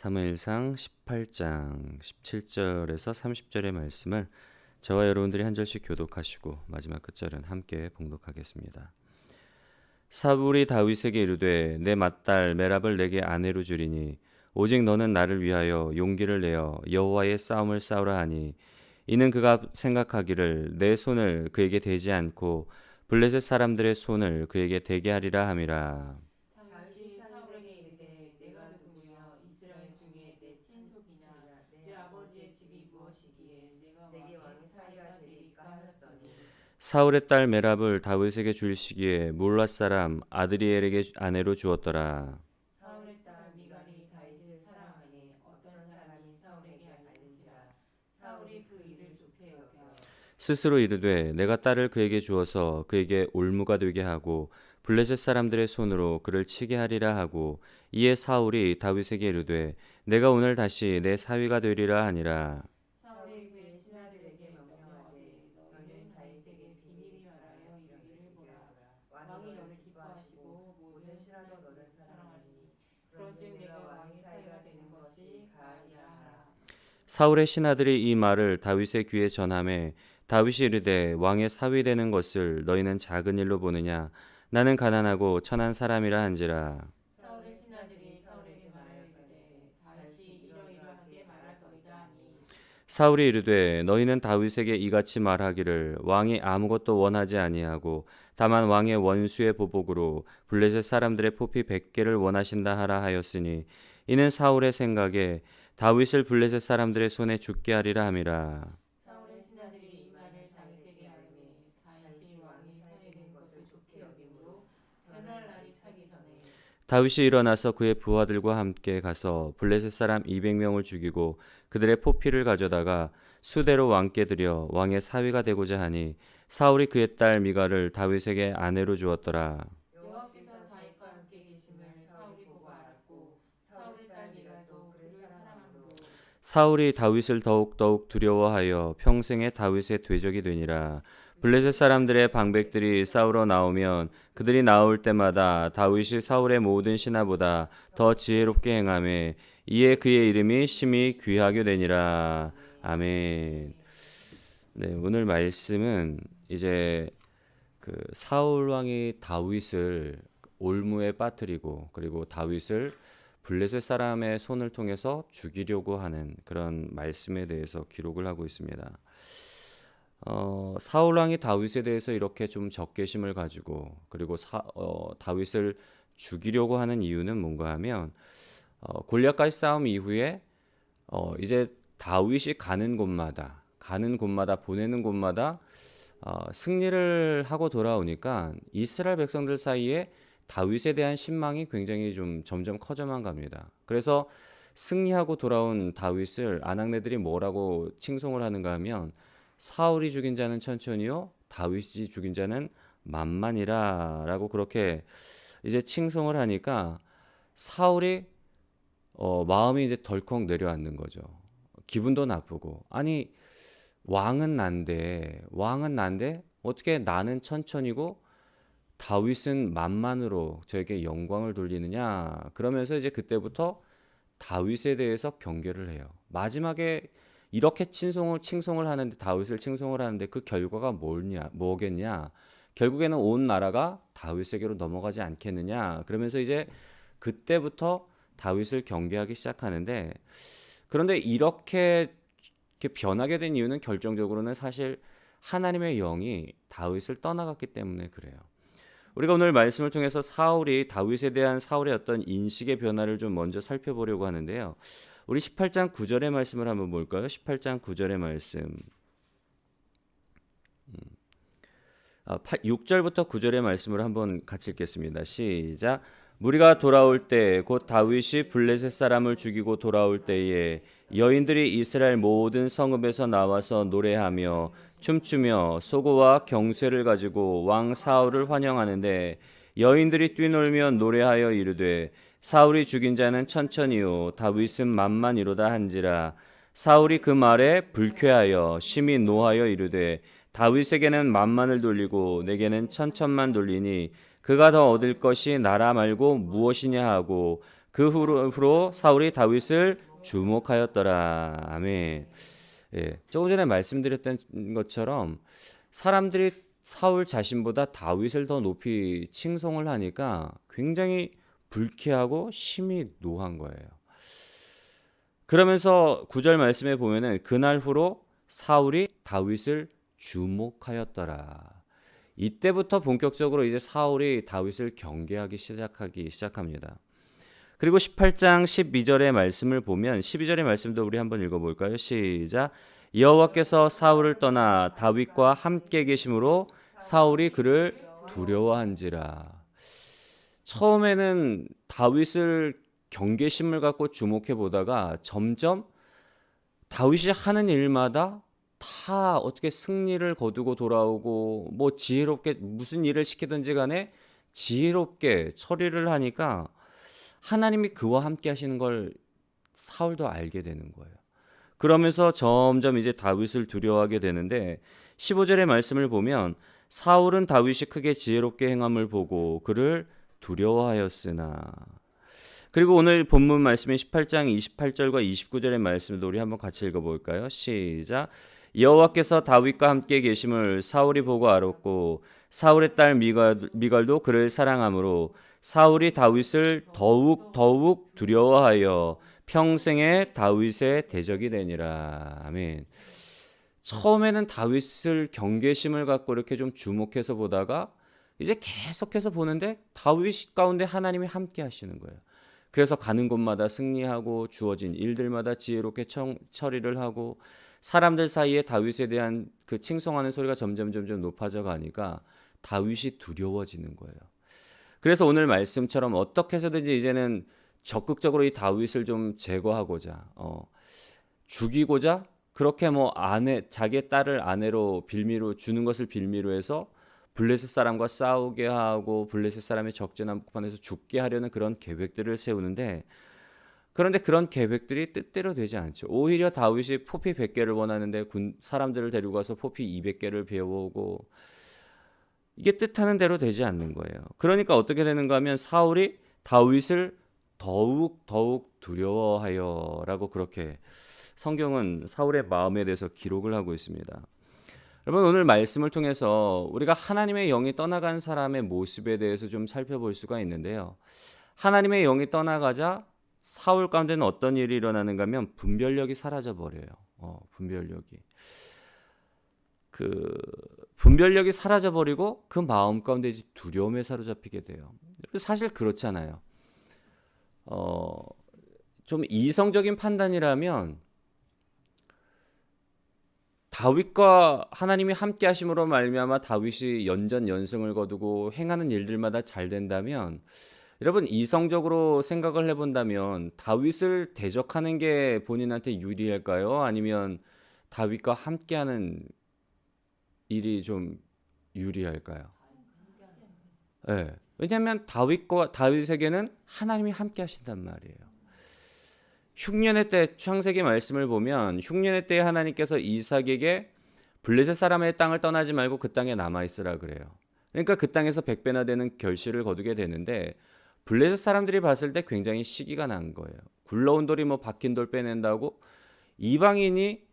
사무엘상 18장 17절에서 30절의 말씀을 저와 여러분들이 한 절씩 교독하시고 마지막 끝절은 함께 봉독하겠습니다. 사울이 다윗에게 이르되 내 맏딸 메랍을 내게 아내로 주리니 오직 너는 나를 위하여 용기를 내어 여호와의 싸움을 싸우라 하니 이는 그가 생각하기를 내 손을 그에게 대지 않고 블레셋 사람들의 손을 그에게 대게 하리라 함이라. 다윗이 사울에게 이르되 내가 누구며 이스라엘 중에 내 친속이냐 내 아버지의 집이 무엇이기에 내게 왕의 사위가 되리까 하였더니 사울의 딸 메랍을 다윗에게 줄 시기에 몰라 사람 아드리엘에게 아내로 주었더라. 사울의 딸 미갈이 다윗을 사랑하니 어떤 사람이 사울에게 알는지라 사울이 그 일을 좋게 여겨 스스로 이르되 내가 딸을 그에게 주어서 그에게 올무가 되게 하고 블레셋 사람들의 손으로 그를 치게 하리라 하고 이에 사울이 다윗에게 이르되 내가 오늘 다시 내 사위가 되리라 하니라. 사울이 그의 신하들에게 명령하되 너희는 다윗에게 비밀히 말하여 이르기를 보라 왕이 너를 기뻐하시고 모든 신하도 너를 사랑하니 그런즉 내가 왕의 사위가 되는 것이 가하리라 하라. 사울의 신하들이 이 말을 다윗의 귀에 전하매 다윗이 이르되 왕의 사위 되는 것을 너희는 작은 일로 보느냐 나는 가난하고 천한 사람이라 한지라. 사울의 신하들이 사울에게 말하였되 다윗이 이러이러하게 말하더이다 하니 사울이 이르되 너희는 다윗에게 이같이 말하기를 왕이 아무것도 원하지 아니하고 다만 왕의 원수의 보복으로 블레셋 사람들의 포피 100개를 원하신다 하라 하였으니 이는 사울의 생각에 다윗을 블레셋 사람들의 손에 죽게 하리라 함이라. 사울의 신하들이 이 말을 다윗에게 하매 다윗이 왕이 사위 된 것을 좋게 여김으로 변할 날이 차기 전에 다윗이 일어나서 그의 부하들과 함께 가서 블레셋 사람 200명을 죽이고 그들의 포피를 가져다가 수대로 왕께 드려 왕의 사위가 되고자 하니 사울이 그의 딸 미갈을 다윗에게 아내로 주었더라. 여호와께서 다윗과 함께 계심을 사울이 보고 알았고 사울의 딸 미갈도 그를 사랑함으로 사울이 다윗을 더욱 두려워하여 평생에 다윗의 대적이 되니라. 블레셋 사람들의 방백들이 싸우러 나오면 그들이 나올 때마다 다윗이 사울의 모든 신하보다 더 지혜롭게 행하매 이에 그의 이름이 심히 귀하게 되니라. 아멘. 네, 오늘 말씀은 이제 그 사울 왕이 다윗을 올무에 빠뜨리고 그리고 다윗을 블레셋 사람의 손을 통해서 죽이려고 하는 그런 말씀에 대해서 기록을 하고 있습니다. 사울 왕이 다윗에 대해서 이렇게 좀 적개심을 가지고 그리고 다윗을 죽이려고 하는 이유는 뭔가 하면 골리앗과의 싸움 이후에 이제 다윗이 가는 곳마다 보내는 곳마다 승리를 하고 돌아오니까 이스라엘 백성들 사이에 다윗에 대한 신망이 굉장히 좀 점점 커져만 갑니다. 그래서 승리하고 돌아온 다윗을 아낙네들이 뭐라고 칭송을 하는가 하면 사울이 죽인 자는 천천히요 다윗이 죽인 자는 만만이라라고 그렇게 이제 칭송을 하니까 사울이 마음이 이제 덜컥 내려앉는 거죠. 기분도 나쁘고 아니 왕은 난데 어떻게 나는 천천히고 다윗은 만만으로 저에게 영광을 돌리느냐 그러면서 이제 그때부터 다윗에 대해서 경계를 해요. 마지막에 이렇게 칭송을 하는데 다윗을 칭송을 하는데 그 결과가 뭐겠냐? 결국에는 온 나라가 다윗에게로 넘어가지 않겠느냐? 그러면서 이제 그때부터 다윗을 경계하기 시작하는데 그런데 이렇게 변하게 된 이유는 결정적으로는 사실 하나님의 영이 다윗을 떠나갔기 때문에 그래요. 우리가 오늘 말씀을 통해서 사울이 다윗에 대한 사울의 어떤 인식의 변화를 좀 먼저 살펴보려고 하는데요. 우리 18장 9절의 말씀을 한번 볼까요? 18장 9절의 말씀. 6절부터 9절의 말씀을 한번 같이 읽겠습니다. 시작. 무리가 돌아올 때 곧 다윗이 블레셋 사람을 죽이고 돌아올 때에 여인들이 이스라엘 모든 성읍에서 나와서 노래하며 춤추며 소고와 경쇠를 가지고 왕 사울을 환영하는데 여인들이 뛰놀며 노래하여 이르되 사울이 죽인 자는 천천히요 다윗은 만만이로다 한지라. 사울이 그 말에 불쾌하여 심히 노하여 이르되 다윗에게는 만만을 돌리고 내게는 천천만 돌리니 그가 더 얻을 것이 나라 말고 무엇이냐 하고 그 후로 사울이 다윗을 주목하였더라. 아멘. 예, 조금 전에 말씀드렸던 것처럼 사람들이 사울 자신보다 다윗을 더 높이 칭송을 하니까 굉장히 불쾌하고 심히 노한 거예요. 그러면서 9절 말씀에 보면은 그날 후로 사울이 다윗을 주목하였더라. 이때부터 본격적으로 이제 사울이 다윗을 경계하기 시작합니다. 그리고 18장 12절의 말씀을 보면 12절의 말씀도 우리 한번 읽어볼까요? 시작. 여호와께서 사울을 떠나 다윗과 함께 계심으로 사울이 그를 두려워한지라. 처음에는 다윗을 경계심을 갖고 주목해 보다가 점점 다윗이 하는 일마다 다 어떻게 승리를 거두고 돌아오고 뭐 지혜롭게 무슨 일을 시키든지 간에 지혜롭게 처리를 하니까 하나님이 그와 함께 하시는 걸 사울도 알게 되는 거예요. 그러면서 점점 이제 다윗을 두려워하게 되는데 15절의 말씀을 보면 사울은 다윗이 크게 지혜롭게 행함을 보고 그를 두려워하였으나. 그리고 오늘 본문 말씀인 18장 28절과 29절의 말씀도 우리 한번 같이 읽어볼까요? 시작. 여호와께서 다윗과 함께 계심을 사울이 보고 알았고 사울의 딸 미갈도 그를 사랑하므로 사울이 다윗을 더욱 두려워하여 평생에 다윗의 대적이 되니라. 아멘. 처음에는 다윗을 경계심을 갖고 이렇게 좀 주목해서 보다가 이제 계속해서 보는데 다윗 가운데 하나님이 함께 하시는 거예요. 그래서 가는 곳마다 승리하고 주어진 일들마다 지혜롭게 처리를 하고 사람들 사이에 다윗에 대한 그 칭송하는 소리가 점점 높아져 가니까 다윗이 두려워지는 거예요. 그래서 오늘 말씀처럼 어떻게 해서든지 이제는 적극적으로 이 다윗을 좀 제거하고자 죽이고자 그렇게 뭐 자기의 딸을 아내로 빌미로 주는 것을 빌미로 해서 블레셋 사람과 싸우게 하고 블레셋 사람의 적진 한복판에서 죽게 하려는 그런 계획들을 세우는데 그런데 그런 계획들이 뜻대로 되지 않죠. 오히려 다윗이 포피 100개를 원하는데 사람들을 데리고 가서 포피 200개를 배워오고 이게 뜻하는 대로 되지 않는 거예요. 그러니까 어떻게 되는가 하면 사울이 다윗을 더욱 두려워하여라고 그렇게 성경은 사울의 마음에 대해서 기록을 하고 있습니다. 여러분 오늘 말씀을 통해서 우리가 하나님의 영이 떠나간 사람의 모습에 대해서 좀 살펴볼 수가 있는데요. 하나님의 영이 떠나가자 사울 가운데는 어떤 일이 일어나는가 하면 분별력이 사라져 버려요. 분별력이 사라져 버리고 그 마음 가운데 두려움에 사로잡히게 돼요. 사실 그렇잖아요. 좀 이성적인 판단이라면 다윗과 하나님이 함께 하심으로 말미암아 다윗이 연전연승을 거두고 행하는 일들마다 잘 된다면 여러분 이성적으로 생각을 해본다면 다윗을 대적하는 게 본인한테 유리할까요? 아니면 다윗과 함께하는 일이 좀 유리할까요? 네. 왜냐하면 다윗에게는 하나님이 함께 하신단 말이에요. 흉년의 때 창세기 말씀을 보면 흉년의 때에 하나님께서 이삭에게 블레셋 사람의 땅을 떠나지 말고 그 땅에 남아있으라 그래요. 그러니까 그 땅에서 100배나 되는 결실을 거두게 되는데 블레셋 사람들이 봤을 때 굉장히 시기가 난 거예요. 굴러온 돌이 뭐 박힌 돌 빼낸다고 이방인이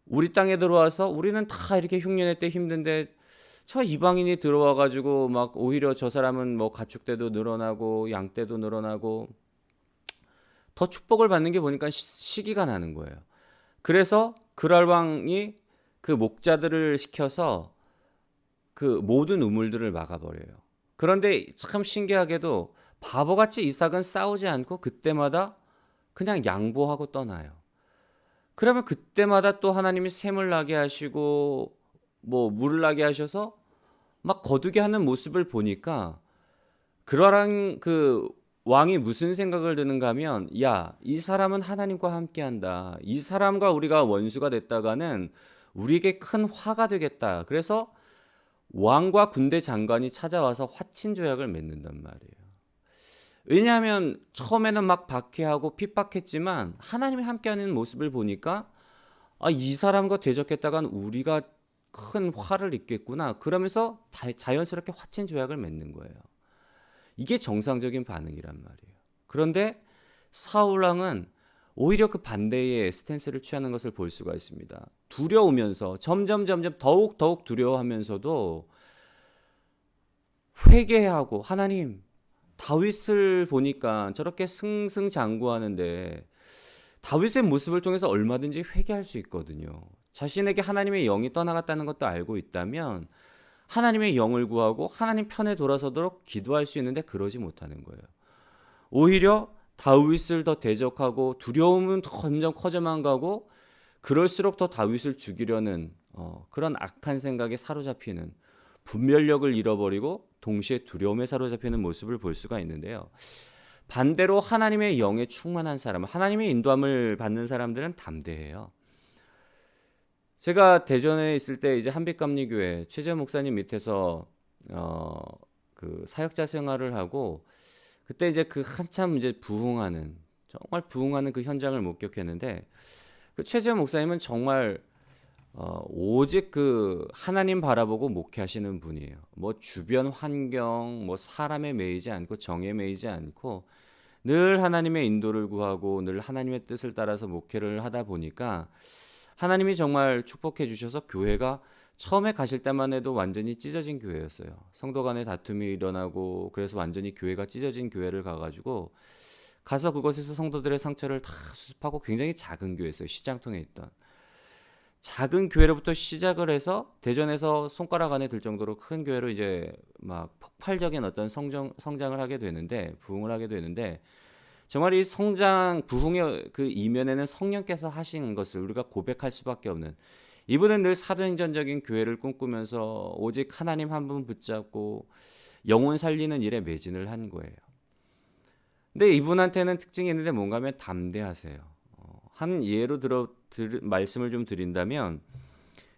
우리 땅에 들어와서 우리는 다 이렇게 흉년의 때 힘든데 저 이방인이 들어와 가지고 막 오히려 저 사람은 뭐 가축대도 늘어나고 양떼도 늘어나고 더 축복을 받는 게 보니까 시기가 나는 거예요. 그래서 그랄 왕이 그 목자들을 시켜서 그 모든 우물들을 막아버려요. 그런데 참 신기하게도 바보같이 이삭은 싸우지 않고 그때마다 그냥 양보하고 떠나요. 그러면 그때마다 또 하나님이 샘을 나게 하시고 뭐 물을 나게 하셔서 막 거두게 하는 모습을 보니까 그러한 그 왕이 무슨 생각을 드는가 하면 야, 이 사람은 하나님과 함께한다. 이 사람과 우리가 원수가 됐다가는 우리에게 큰 화가 되겠다. 그래서 왕과 군대 장관이 찾아와서 화친 조약을 맺는단 말이에요. 왜냐하면 처음에는 막 박해하고 핍박했지만 하나님이 함께하는 모습을 보니까 이 사람과 대적했다간 우리가 큰 화를 입겠구나. 그러면서 자연스럽게 화친 조약을 맺는 거예요. 이게 정상적인 반응이란 말이에요. 그런데 사울 왕은 오히려 그 반대의 스탠스를 취하는 것을 볼 수가 있습니다. 두려우면서 점점 더욱 두려워하면서도 회개하고 하나님 다윗을 보니까 저렇게 승승장구하는데 다윗의 모습을 통해서 얼마든지 회개할 수 있거든요. 자신에게 하나님의 영이 떠나갔다는 것도 알고 있다면 하나님의 영을 구하고 하나님 편에 돌아서도록 기도할 수 있는데 그러지 못하는 거예요. 오히려 다윗을 더 대적하고 두려움은 점점 커져만 가고 그럴수록 더 다윗을 죽이려는 그런 악한 생각에 사로잡히는 분별력을 잃어버리고 동시에 두려움에 사로잡히는 모습을 볼 수가 있는데요. 반대로 하나님의 영에 충만한 사람, 하나님의 인도함을 받는 사람들은 담대해요. 제가 대전에 있을 때 이제 한빛감리교회 최재 목사님 밑에서 그 사역자 생활을 하고 그때 이제 그 한참 이제 부흥하는 정말 부흥하는 그 현장을 목격했는데 그 최재 목사님은 정말 오직 그 하나님 바라보고 목회하시는 분이에요. 뭐 주변 환경, 뭐 사람에 매이지 않고 정에 매이지 않고 늘 하나님의 인도를 구하고 늘 하나님의 뜻을 따라서 목회를 하다 보니까 하나님이 정말 축복해 주셔서 교회가 처음에 가실 때만 해도 완전히 찢어진 교회였어요. 성도 간의 다툼이 일어나고 그래서 완전히 교회가 찢어진 교회를 가가지고 가서 그곳에서 성도들의 상처를 다 수습하고 굉장히 작은 교회였어요. 시장통에 있던. 작은 교회로부터 시작을 해서 대전에서 손가락 안에 들 정도로 큰 교회로 이제 막 폭발적인 어떤 성장을 하게 되는데 부흥을 하게 되는데 정말 이 성장 부흥의 그 이면에는 성령께서 하신 것을 우리가 고백할 수밖에 없는 이분은 늘 사도행전적인 교회를 꿈꾸면서 오직 하나님 한 분 붙잡고 영혼 살리는 일에 매진을 한 거예요. 근데 이분한테는 특징이 있는데 뭔가 하면 담대하세요. 한 예로 말씀을 좀 드린다면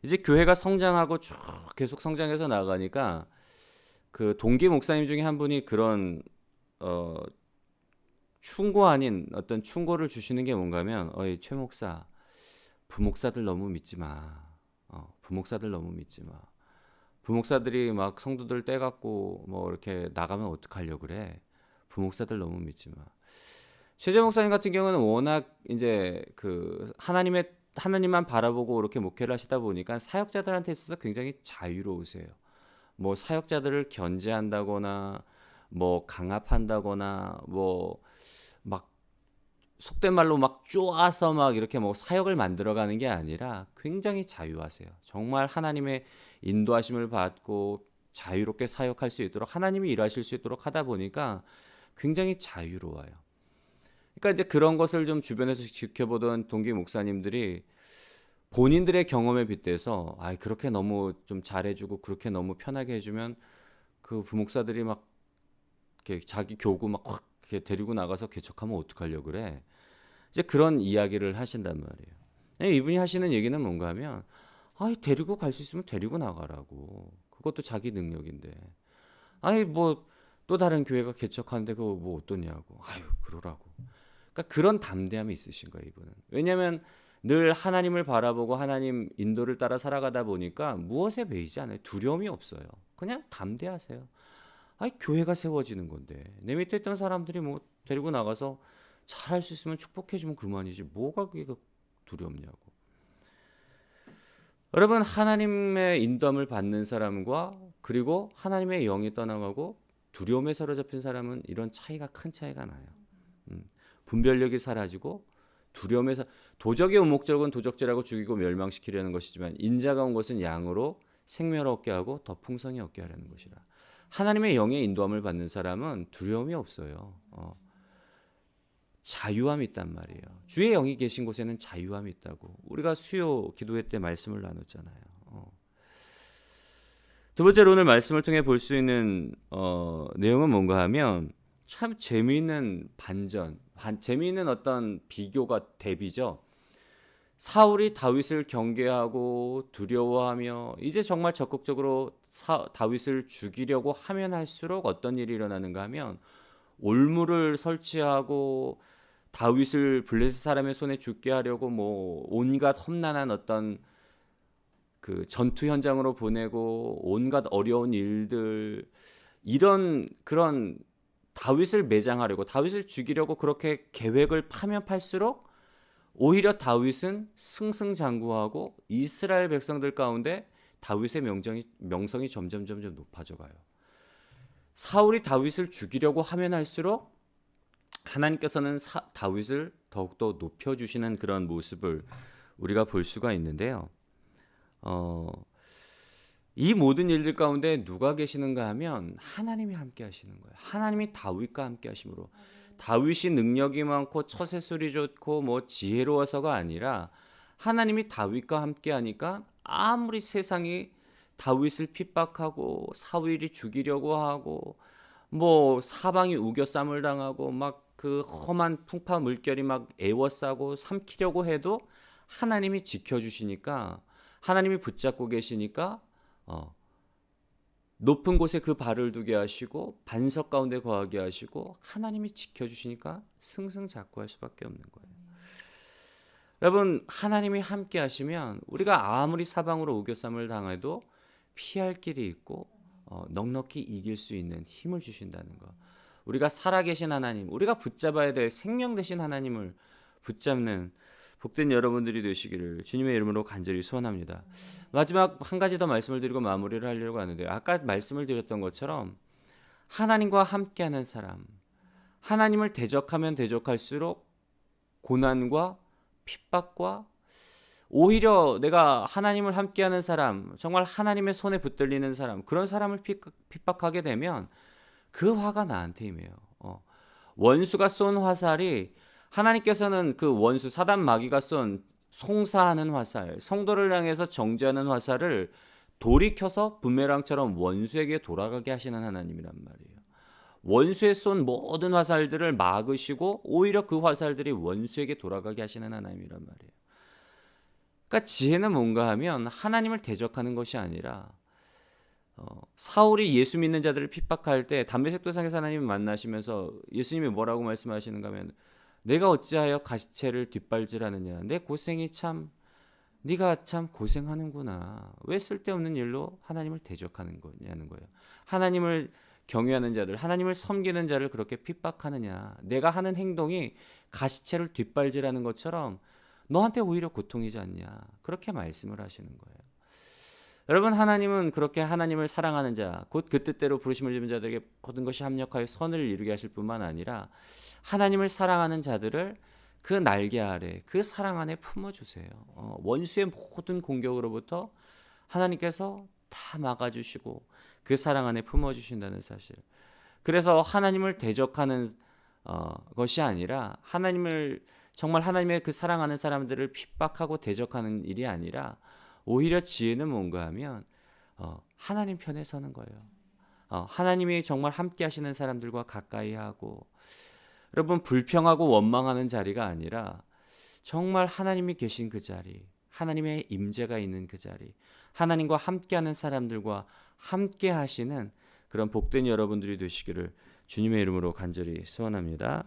이제 교회가 성장하고 쭉 계속 성장해서 나가니까 그 동기 목사님 중에 한 분이 그런 충고 아닌 어떤 충고를 주시는 게 뭔가 하면 어이 최 목사 부목사들 너무 믿지 마. 부목사들 너무 믿지 마. 부목사들이 막 성도들 떼갖고 뭐 이렇게 나가면 어떡하려고 그래. 부목사들 너무 믿지 마. 최재 목사님 같은 경우는 워낙 이제 그 하나님만 바라보고 이렇게 목회를 하시다 보니까 사역자들한테 있어서 굉장히 자유로우세요. 뭐 사역자들을 견제한다거나 뭐 강압한다거나 뭐 막 속된 말로 막 쪼아서 막 이렇게 뭐 사역을 만들어가는 게 아니라 굉장히 자유하세요. 정말 하나님의 인도하심을 받고 자유롭게 사역할 수 있도록 하나님이 일하실 수 있도록 하다 보니까 굉장히 자유로워요. 그러니까 이제 그런 것을 좀 주변에서 지켜보던 동기 목사님들이 본인들의 경험에 빗대서 그렇게 너무 좀 잘해주고 그렇게 너무 편하게 해주면 그 부목사들이 막 이렇게 자기 교구 막 확 이렇게 데리고 나가서 개척하면 어떡하려고 그래. 이제 그런 이야기를 하신단 말이에요. 이분이 하시는 얘기는 뭔가 하면 데리고 갈 수 있으면 데리고 나가라고. 그것도 자기 능력인데. 뭐 또 다른 교회가 개척하는데 그거 뭐 어떠냐고. 그러라고. 그러니까 그런 담대함이 있으신 거예요, 이분은. 왜냐하면 늘 하나님을 바라보고 하나님 인도를 따라 살아가다 보니까 무엇에 매이지 않아요. 두려움이 없어요. 그냥 담대하세요. 교회가 세워지는 건데 내 밑에 있던 사람들이 뭐 데리고 나가서 잘할 수 있으면 축복해주면 그만이지 뭐가 그게 두렵냐고. 여러분 하나님의 인도함을 받는 사람과 그리고 하나님의 영이 떠나가고 두려움에 사로잡힌 사람은 이런 차이가 큰 차이가 나요. 분별력이 사라지고 두려움에서 도적의 목적은 도적질하고 죽이고 멸망시키려는 것이지만 인자가 온 것은 양으로 생명을 얻게 하고 더 풍성히 얻게 하려는 것이라. 하나님의 영의 인도함을 받는 사람은 두려움이 없어요. 자유함이 있단 말이에요. 주의 영이 계신 곳에는 자유함이 있다고. 우리가 수요 기도회 때 말씀을 나눴잖아요. 두 번째로 오늘 말씀을 통해 볼 수 있는 내용은 뭔가 하면 참 재미있는 재미있는 어떤 비교가 대비죠. 사울이 다윗을 경계하고 두려워하며 이제 정말 적극적으로 다윗을 죽이려고 하면 할수록 어떤 일이 일어나는가 하면 올무를 설치하고 다윗을 블레셋 사람의 손에 죽게 하려고 뭐 온갖 험난한 어떤 그 전투 현장으로 보내고 온갖 어려운 일들 이런 그런 다윗을 매장하려고 다윗을 죽이려고 그렇게 계획을 파면 팔수록 오히려 다윗은 승승장구하고 이스라엘 백성들 가운데 다윗의 명성이 점점 높아져 가요. 사울이 다윗을 죽이려고 하면 할수록 하나님께서는 다윗을 더욱더 높여주시는 그런 모습을 우리가 볼 수가 있는데요. 이 모든 일들 가운데 누가 계시는가 하면 하나님이 함께 하시는 거예요. 하나님이 다윗과 함께 하심으로 다윗이 능력이 많고 처세술이 좋고 뭐 지혜로워서가 아니라 하나님이 다윗과 함께 하니까 아무리 세상이 다윗을 핍박하고 사울이 죽이려고 하고 뭐 사방이 우겨쌈을 당하고 막 그 험한 풍파 물결이 막 애워싸고 삼키려고 해도 하나님이 지켜주시니까 하나님이 붙잡고 계시니까 높은 곳에 그 발을 두게 하시고 반석 가운데 거하게 하시고 하나님이 지켜주시니까 승승장구할 수밖에 없는 거예요. 여러분 하나님이 함께 하시면 우리가 아무리 사방으로 우겨쌈을 당해도 피할 길이 있고 넉넉히 이길 수 있는 힘을 주신다는 거. 우리가 살아계신 하나님, 우리가 붙잡아야 될 생명 되신 하나님을 붙잡는 복된 여러분들이 되시기를 주님의 이름으로 간절히 소원합니다. 마지막 한 가지 더 말씀을 드리고 마무리를 하려고 하는데요. 아까 말씀을 드렸던 것처럼 하나님과 함께하는 사람, 하나님을 대적하면 대적할수록 고난과 핍박과 오히려 내가 하나님을 함께하는 사람, 정말 하나님의 손에 붙들리는 사람, 그런 사람을 핍박하게 되면 그 화가 나한테 임해요. 원수가 쏜 화살이 하나님께서는 그 원수 사단 마귀가 쏜 송사하는 화살, 성도를 향해서 정죄하는 화살을 돌이켜서 부메랑처럼 원수에게 돌아가게 하시는 하나님이란 말이에요. 원수에 쏜 모든 화살들을 막으시고 오히려 그 화살들이 원수에게 돌아가게 하시는 하나님이란 말이에요. 그러니까 지혜는 뭔가 하면 하나님을 대적하는 것이 아니라 사울이 예수 믿는 자들을 핍박할 때 담메색 도상에서 하나님을 만나시면서 예수님이 뭐라고 말씀하시는가 하면 내가 어찌하여 가시체를 뒷발질하느냐 내 고생이 참 네가 참 고생하는구나 왜 쓸데없는 일로 하나님을 대적하는 거냐는 거예요. 하나님을 경외하는 자들 하나님을 섬기는 자를 그렇게 핍박하느냐 내가 하는 행동이 가시체를 뒷발질하는 것처럼 너한테 오히려 고통이지 않냐 그렇게 말씀을 하시는 거예요. 여러분 하나님은 그렇게 하나님을 사랑하는 자 곧 그 뜻대로 부르심을 입은 자들에게 모든 것이 합력하여 선을 이루게 하실 뿐만 아니라 하나님을 사랑하는 자들을 그 날개 아래 그 사랑 안에 품어주세요. 원수의 모든 공격으로부터 하나님께서 다 막아주시고 그 사랑 안에 품어주신다는 사실. 그래서 하나님을 대적하는 것이 아니라 하나님을 정말 하나님의 그 사랑하는 사람들을 핍박하고 대적하는 일이 아니라 오히려 지혜는 뭔가 하면 하나님 편에 서는 거예요. 하나님이 정말 함께 하시는 사람들과 가까이 하고 여러분 불평하고 원망하는 자리가 아니라 정말 하나님이 계신 그 자리 하나님의 임재가 있는 그 자리 하나님과 함께하는 사람들과 함께 하시는 그런 복된 여러분들이 되시기를 주님의 이름으로 간절히 소원합니다.